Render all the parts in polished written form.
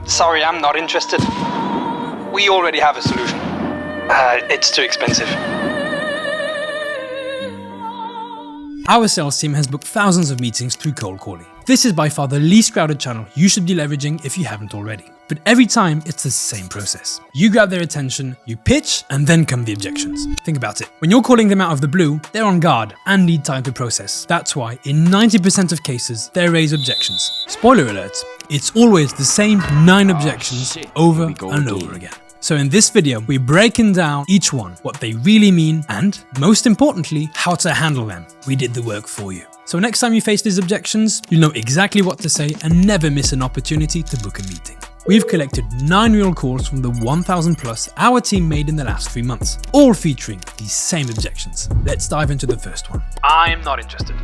Sorry, I'm not interested. We already have a solution. It's too expensive. Our sales team has booked thousands of meetings through cold calling. This is by far the least crowded channel you should be leveraging if you haven't already. But every time, it's the same process. You grab their attention, you pitch, and then come the objections. Think about it. When you're calling them out of the blue, they're on guard and need time to process. That's why, in 90% of cases, they raise objections. Spoiler alert, it's always the same 9 objections over and over again. So in this video, we're breaking down each one, what they really mean, and, most importantly, how to handle them. We did the work for you. So next time you face these objections, you know exactly what to say and never miss an opportunity to book a meeting. We've collected 9 real calls from the 1,000 plus our team made in the last 3 months, all featuring these same objections. Let's dive into the first one. I'm not interested.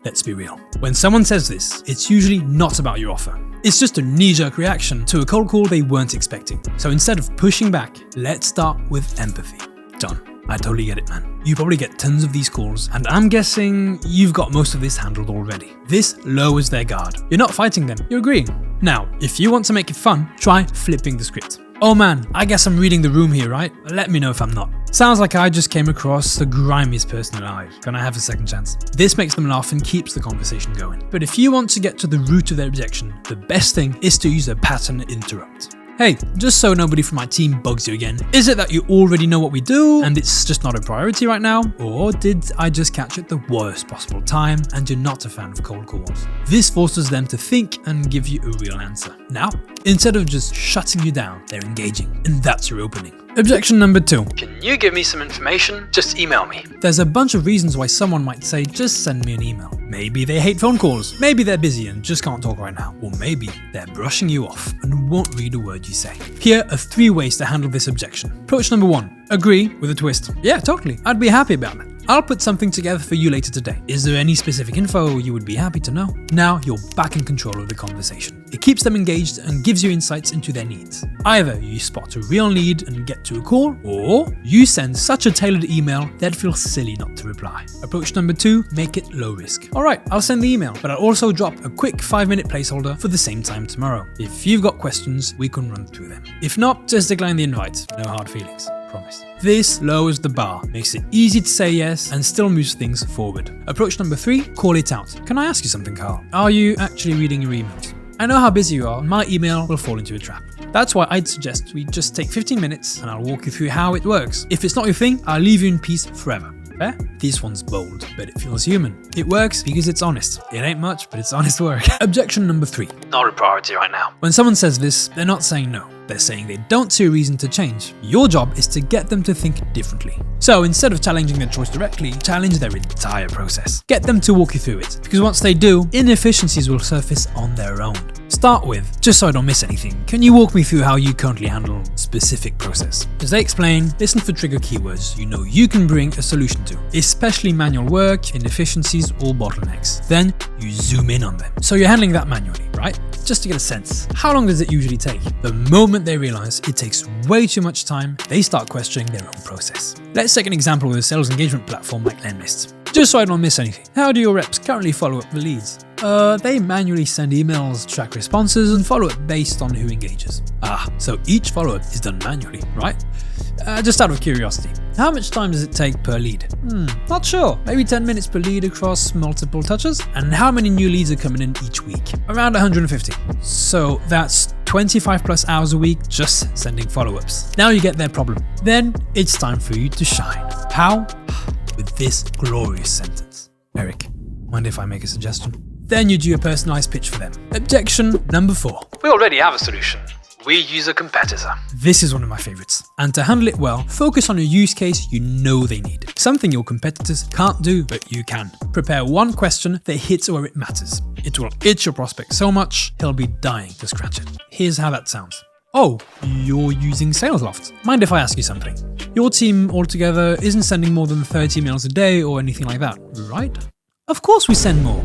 Let's be real. When someone says this, it's usually not about your offer. It's just a knee-jerk reaction to a cold call they weren't expecting. So instead of pushing back, let's start with empathy. Done. I totally get it, man. You probably get tons of these calls, and I'm guessing you've got most of this handled already. This lowers their guard. You're not fighting them, you're agreeing. Now, if you want to make it fun, try flipping the script. Oh man, I guess I'm reading the room here, right? Let me know if I'm not. Sounds like I just came across the grimiest person alive. Can I have a second chance? This makes them laugh and keeps the conversation going. But if you want to get to the root of their objection, the best thing is to use a pattern interrupt. Hey, just so nobody from my team bugs you again, is it that you already know what we do and it's just not a priority right now? Or did I just catch it the worst possible time and you're not a fan of cold calls? This forces them to think and give you a real answer. Now, instead of just shutting you down, they're engaging, and that's your opening. Objection number 2. Can you give me some information? Just email me. There's a bunch of reasons why someone might say, just send me an email. Maybe they hate phone calls. Maybe they're busy and just can't talk right now. Or maybe they're brushing you off and won't read a word you say. Here are 3 ways to handle this objection. Approach number 1. Agree with a twist. Yeah, totally. I'd be happy about that. I'll put something together for you later today. Is there any specific info you would be happy to know? Now you're back in control of the conversation. It keeps them engaged and gives you insights into their needs. Either you spot a real need and get to a call, or you send such a tailored email they'd feel silly not to reply. Approach number 2, make it low risk. Alright, I'll send the email, but I'll also drop a quick 5-minute placeholder for the same time tomorrow. If you've got questions, we can run through them. If not, just decline the invite. No hard feelings. Promise. This lowers the bar, makes it easy to say yes, and still moves things forward. Approach number 3, call it out. Can I ask you something, Carl? Are you actually reading your emails? I know how busy you are, and my email will fall into a trap. That's why I'd suggest we just take 15 minutes and I'll walk you through how it works. If it's not your thing, I'll leave you in peace forever. Fair? This one's bold, but it feels human. It works because it's honest. It ain't much, but it's honest work. Objection number 3. Not a priority right now. When someone says this, they're not saying no. They're saying they don't see a reason to change. Your job is to get them to think differently. So instead of challenging their choice directly, challenge their entire process. Get them to walk you through it, because once they do, inefficiencies will surface on their own. Start with, just so I don't miss anything, can you walk me through how you currently handle specific process? As they explain, listen for trigger keywords you know you can bring a solution to, especially manual work, inefficiencies, or bottlenecks. Then you zoom in on them. So you're handling that manually, right? Just to get a sense. How long does it usually take? The moment they realize it takes way too much time, they start questioning their own process. Let's take an example with a sales engagement platform like Lemlist. Just so I don't miss anything, how do your reps currently follow up the leads? They manually send emails, track responses, and follow up based on who engages. So each follow-up is done manually, right? Just out of curiosity, how much time does it take per lead? Not sure. Maybe 10 minutes per lead across multiple touches? And how many new leads are coming in each week? Around 150. So that's 25 plus hours a week just sending follow-ups. Now you get their problem. Then it's time for you to shine. How? With this glorious sentence. Eric, mind if I make a suggestion? Then you do a personalized pitch for them. Objection number 4. We already have a solution. We use a competitor. This is one of my favorites. And to handle it well, focus on a use case you know they need. Something your competitors can't do, but you can. Prepare one question that hits where it matters. It will itch your prospect so much, he'll be dying to scratch it. Here's how that sounds. Oh, you're using SalesLoft. Mind if I ask you something? Your team altogether isn't sending more than 30 emails a day or anything like that, right? Of course we send more.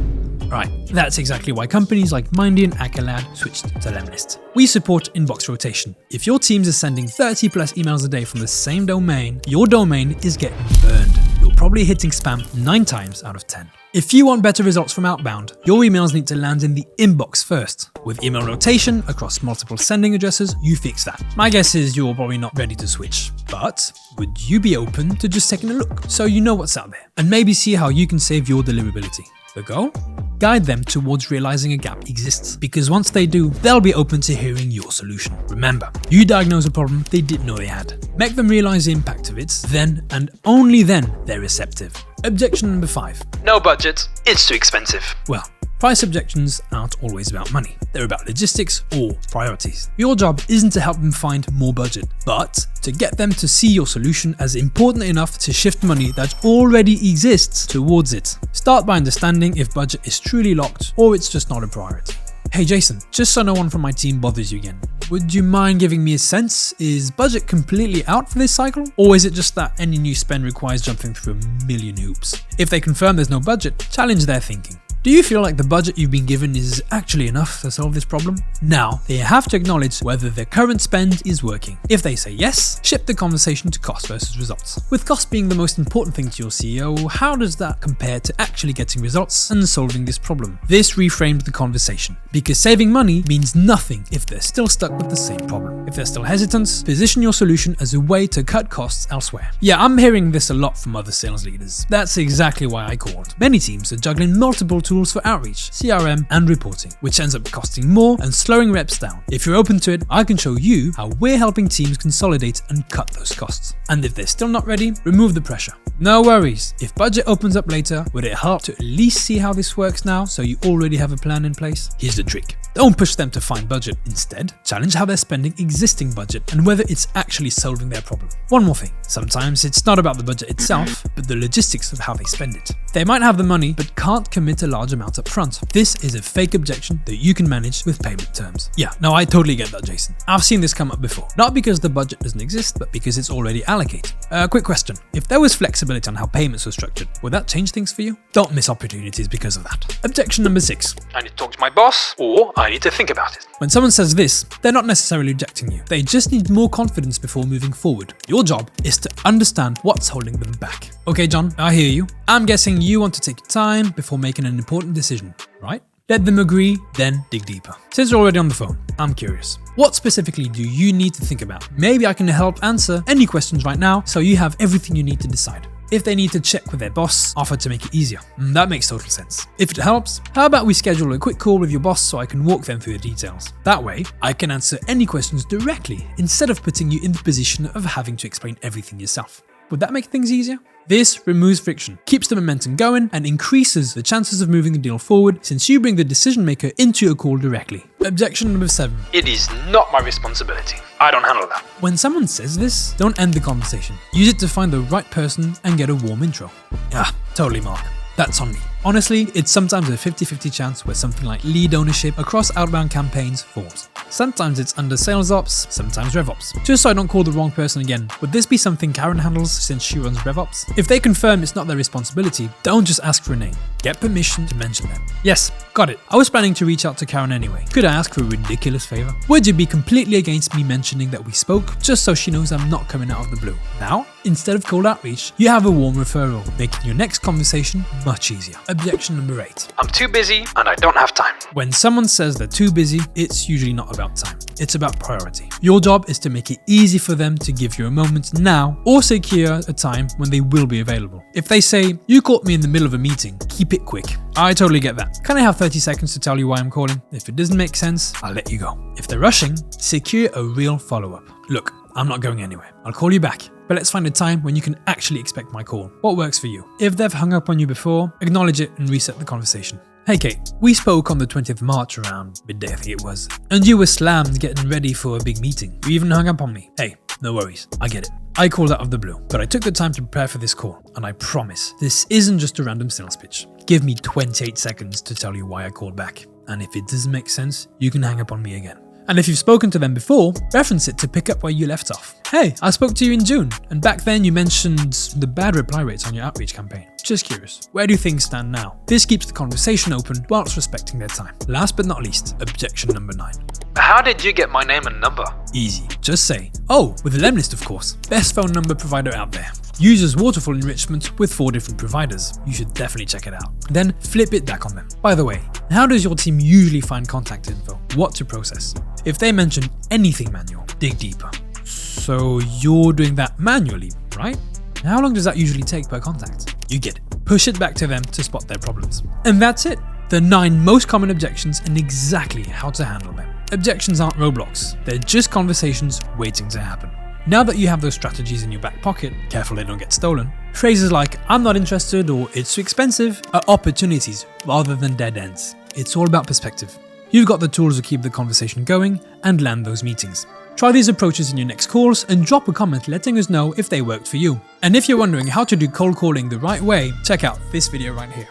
Right, that's exactly why companies like Mindy and Accolade switched to Lemlist. We support inbox rotation. If your teams are sending 30 plus emails a day from the same domain, your domain is getting burned. Your probably hitting spam 9 times out of 10. If you want better results from outbound, your emails need to land in the inbox first. With email rotation across multiple sending addresses, you fix that. My guess is you're probably not ready to switch, but would you be open to just taking a look so you know what's out there and maybe see how you can save your deliverability? The goal? Guide them towards realizing a gap exists, because once they do, they'll be open to hearing your solution. Remember, you diagnose a problem they didn't know they had. Make them realize the impact of it, then and only then they're receptive. Objection number 5. No budget, it's too expensive. Well, price objections aren't always about money. They're about logistics or priorities. Your job isn't to help them find more budget, but to get them to see your solution as important enough to shift money that already exists towards it. Start by understanding if budget is truly locked or it's just not a priority. Hey Jason, just so no one from my team bothers you again, would you mind giving me a sense? Is budget completely out for this cycle? Or is it just that any new spend requires jumping through a million hoops? If they confirm there's no budget, challenge their thinking. Do you feel like the budget you've been given is actually enough to solve this problem? Now, they have to acknowledge whether their current spend is working. If they say yes, shift the conversation to cost versus results. With cost being the most important thing to your CEO, how does that compare to actually getting results and solving this problem? This reframed the conversation, because saving money means nothing if they're still stuck with the same problem. If they're still hesitant, position your solution as a way to cut costs elsewhere. Yeah, I'm hearing this a lot from other sales leaders. That's exactly why I called. Many teams are juggling multiple tools for outreach, CRM, and reporting, which ends up costing more and slowing reps down. If you're open to it, I can show you how we're helping teams consolidate and cut those costs. And if they're still not ready, remove the pressure. No worries, if budget opens up later, would it help to at least see how this works now so you already have a plan in place? Here's the trick. Don't push them to find budget. Instead, challenge how they're spending existing budget and whether it's actually solving their problem. One more thing, sometimes it's not about the budget itself, but the logistics of how they spend it. They might have the money, but can't commit a large amount up front. This is a fake objection that you can manage with payment terms. Yeah, no, I totally get that, Jason. I've seen this come up before. Not because the budget doesn't exist, but because it's already allocated. Quick question. If there was flexibility on how payments were structured, would that change things for you? Don't miss opportunities because of that. Objection number 6. I need to talk to my boss, or I need to think about it. When someone says this, they're not necessarily rejecting you. They just need more confidence before moving forward. Your job is to understand what's holding them back. Okay, John, I hear you. I'm guessing you want to take your time before making an important decision, right? Let them agree, then dig deeper. Since you're already on the phone, I'm curious. What specifically do you need to think about? Maybe I can help answer any questions right now so you have everything you need to decide. If they need to check with their boss, offer to make it easier. That makes total sense. If it helps, how about we schedule a quick call with your boss so I can walk them through the details. That way, I can answer any questions directly instead of putting you in the position of having to explain everything yourself. Would that make things easier? This removes friction, keeps the momentum going, and increases the chances of moving the deal forward since you bring the decision maker into a call directly. Objection number 7. It is not my responsibility. I don't handle that. When someone says this, don't end the conversation. Use it to find the right person and get a warm intro. Yeah, totally, Mark. That's on me. Honestly, it's sometimes a 50-50 chance where something like lead ownership across outbound campaigns falls. Sometimes it's under sales ops, sometimes rev ops. Just so I don't call the wrong person again, would this be something Karen handles since she runs rev ops? If they confirm it's not their responsibility, don't just ask for a name. Get permission to mention them. Yes, got it. I was planning to reach out to Karen anyway. Could I ask for a ridiculous favor? Would you be completely against me mentioning that we spoke, just so she knows I'm not coming out of the blue? Now, instead of cold outreach, you have a warm referral, making your next conversation much easier. Objection number 8. I'm too busy and I don't have time. When someone says they're too busy, it's usually not about time. It's about priority. Your job is to make it easy for them to give you a moment now or secure a time when they will be available. If they say, "You caught me in the middle of a meeting," keep it quick. I totally get that. Can I have 30 seconds to tell you why I'm calling? If it doesn't make sense, I'll let you go. If they're rushing, secure a real follow-up. Look, I'm not going anywhere. I'll call you back. But let's find a time when you can actually expect my call. What works for you? If they've hung up on you before, acknowledge it and reset the conversation. Hey Kate, we spoke on the 20th of March around midday I think it was, and you were slammed getting ready for a big meeting. You even hung up on me. Hey, no worries, I get it. I called out of the blue, but I took the time to prepare for this call, and I promise this isn't just a random sales pitch. Give me 28 seconds to tell you why I called back, and if it doesn't make sense, you can hang up on me again. And if you've spoken to them before, reference it to pick up where you left off. Hey, I spoke to you in June, and back then you mentioned the bad reply rates on your outreach campaign. Just curious, where do things stand now? This keeps the conversation open whilst respecting their time. Last but not least, objection number 9. How did you get my name and number? Easy, just say, "Oh, with the Lemlist of course, best phone number provider out there." uses waterfall enrichment with 4 different providers. You should definitely check it out. Then flip it back on them. By the way, how does your team usually find contact info? What to process? If they mention anything manual, dig deeper. So you're doing that manually, right? How long does that usually take per contact? You get it. Push it back to them to spot their problems. And that's it. The 9 most common objections and exactly how to handle them. Objections aren't roadblocks. They're just conversations waiting to happen. Now that you have those strategies in your back pocket, careful they don't get stolen, phrases like "I'm not interested" or "it's too expensive" are opportunities rather than dead ends. It's all about perspective. You've got the tools to keep the conversation going and land those meetings. Try these approaches in your next calls and drop a comment letting us know if they worked for you. And if you're wondering how to do cold calling the right way, check out this video right here.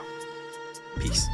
Peace.